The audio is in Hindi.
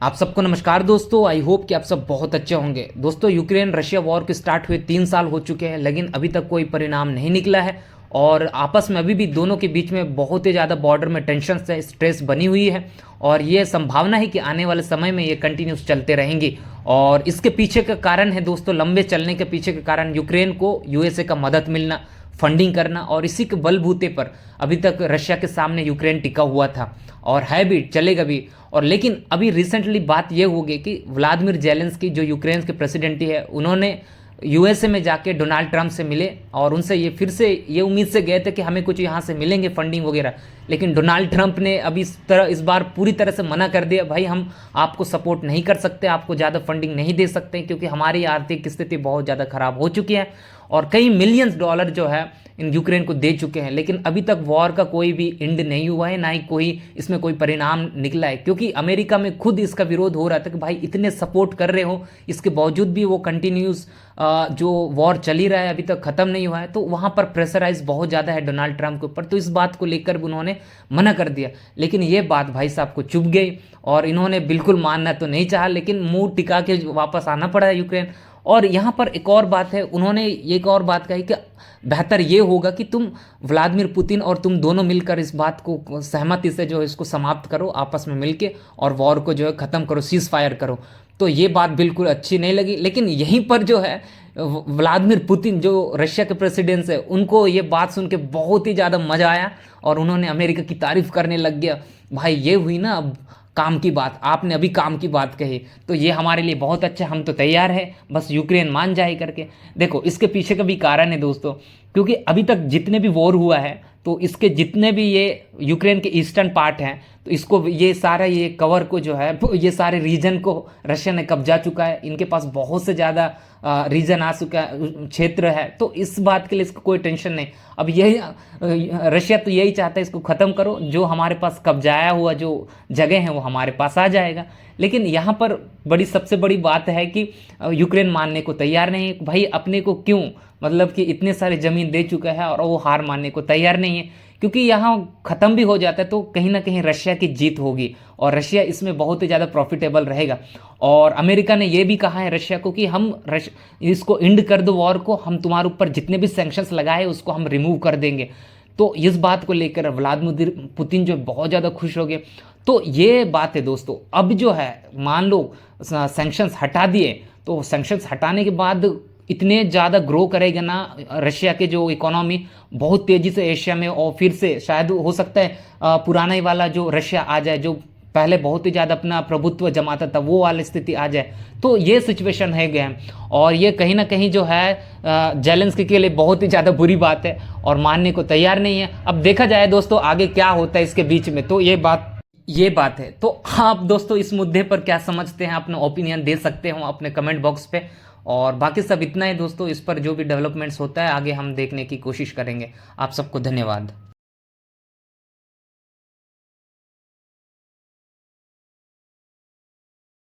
आप सबको नमस्कार दोस्तों। आई होप कि आप सब बहुत अच्छे होंगे। दोस्तों, यूक्रेन रशिया वॉर के स्टार्ट हुए 3 साल हो चुके हैं, लेकिन अभी तक कोई परिणाम नहीं निकला है। और आपस में अभी भी दोनों के बीच में बहुत ही ज़्यादा बॉर्डर में टेंशन से स्ट्रेस बनी हुई है। और ये संभावना है कि आने वाले समय में ये कंटिन्यूस चलते रहेंगी। और इसके पीछे का कारण है दोस्तों, लंबे चलने के पीछे का कारण यूक्रेन को यूएसए का मदद मिलना, फंडिंग करना। और इसी के बलबूते पर अभी तक रशिया के सामने यूक्रेन टिका हुआ था और है भी, चलेगा भी। और लेकिन अभी रिसेंटली बात ये हो गई कि व्लादिमीर जेलेंस्की जो यूक्रेन के प्रेसिडेंट ही है, उन्होंने यूएसए में जाके डोनाल्ड ट्रंप से मिले और उनसे ये फिर से ये उम्मीद से गए थे कि हमें कुछ यहाँ से मिलेंगे फंडिंग वगैरह। लेकिन डोनाल्ड ट्रंप ने अभी इस बार पूरी तरह से मना कर दिया, भाई हम आपको सपोर्ट नहीं कर सकते, आपको ज़्यादा फंडिंग नहीं दे सकते, क्योंकि हमारी आर्थिक स्थिति बहुत ज़्यादा खराब हो चुकी है। और कई मिलियंस डॉलर जो है इन यूक्रेन को दे चुके हैं, लेकिन अभी तक वॉर का कोई भी एंड नहीं हुआ है, ना ही इसमें कोई परिणाम निकला है। क्योंकि अमेरिका में खुद इसका विरोध हो रहा था कि भाई इतने सपोर्ट कर रहे हो, इसके बावजूद भी वो कंटिन्यूस जो वॉर चली रहा है अभी तक ख़त्म नहीं हुआ है। तो वहाँ पर प्रेशराइज बहुत ज़्यादा है डोनाल्ड ट्रंप के ऊपर, तो इस बात को लेकर भी उन्होंने मना कर दिया। लेकिन ये बात भाई साहब को चुभ गई और इन्होंने बिल्कुल मानना तो नहीं चाहा, लेकिन मुंह टिका के वापस आना पड़ा यूक्रेन। और यहाँ पर एक और बात है, उन्होंने एक और बात कही कि बेहतर ये होगा कि तुम व्लादिमीर पुतिन और तुम दोनों मिलकर इस बात को सहमति से जो है इसको समाप्त करो आपस में मिलके, और वॉर को जो है ख़त्म करो, सीज फायर करो। तो ये बात बिल्कुल अच्छी नहीं लगी। लेकिन यहीं पर जो है व्लादिमीर पुतिन जो रशिया के प्रेसिडेंट है, उनको ये बात सुन के बहुत ही ज़्यादा मज़ा आया और उन्होंने अमेरिका की तारीफ करने लग गया। भाई ये हुई ना अब काम की बात, आपने अभी काम की बात कही, तो ये हमारे लिए बहुत अच्छा, हम तो तैयार है, बस यूक्रेन मान जाए करके। देखो इसके पीछे का भी कारण है दोस्तों, क्योंकि अभी तक जितने भी वॉर हुआ है तो इसके जितने भी ये यूक्रेन के ईस्टर्न पार्ट हैं, तो इसको ये सारा ये कवर को जो है ये सारे रीजन को रशिया ने कब्जा चुका है। इनके पास बहुत से ज़्यादा रीजन आ चुका है, क्षेत्र है। तो इस बात के लिए इसको कोई टेंशन नहीं। अब यही रशिया तो यही चाहता है इसको ख़त्म करो, जो हमारे पास कब्जाया हुआ जो जगह है वो हमारे पास आ जाएगा। लेकिन यहाँ पर सबसे बड़ी बात है कि यूक्रेन मानने को तैयार नहीं है। भाई अपने को क्यों, मतलब कि इतने सारे ज़मीन दे चुका है और वो हार मानने को तैयार नहीं है, क्योंकि यहाँ ख़त्म भी हो जाता है तो कहीं ना कहीं रशिया की जीत होगी और रशिया इसमें बहुत ही ज़्यादा प्रॉफिटेबल रहेगा। और अमेरिका ने ये भी कहा है रशिया को कि हम इसको एंड कर दो वॉर को, हम तुम्हारे ऊपर जितने भी सैंक्शंस लगाए उसको हम रिमूव कर देंगे। तो इस बात को लेकर व्लादिमीर पुतिन जो बहुत ज़्यादा खुश हो गए। तो ये बात है दोस्तों। अब जो है मान लो सैंक्शंस हटा दिए, तो सैंक्शंस हटाने के बाद इतने ज़्यादा ग्रो करेगा ना रशिया के जो इकोनॉमी, बहुत तेज़ी से एशिया में, और फिर से शायद हो सकता है पुराना ही वाला जो रशिया आ जाए, जो पहले बहुत ही ज़्यादा अपना प्रभुत्व जमाता था, वो वाली स्थिति आ जाए। तो ये सिचुएशन है गया, और ये कहीं ना कहीं जो है जेलेंस्की के लिए बहुत ही ज़्यादा बुरी बात है और मानने को तैयार नहीं है। अब देखा जाए दोस्तों आगे क्या होता है इसके बीच में। तो ये बात है। तो आप दोस्तों इस मुद्दे पर क्या समझते हैं, अपना ओपिनियन दे सकते हो अपने कमेंट बॉक्स पे। और बाकी सब इतना ही दोस्तों, इस पर जो भी डेवलपमेंट्स होता है आगे हम देखने की कोशिश करेंगे। आप सबको धन्यवाद।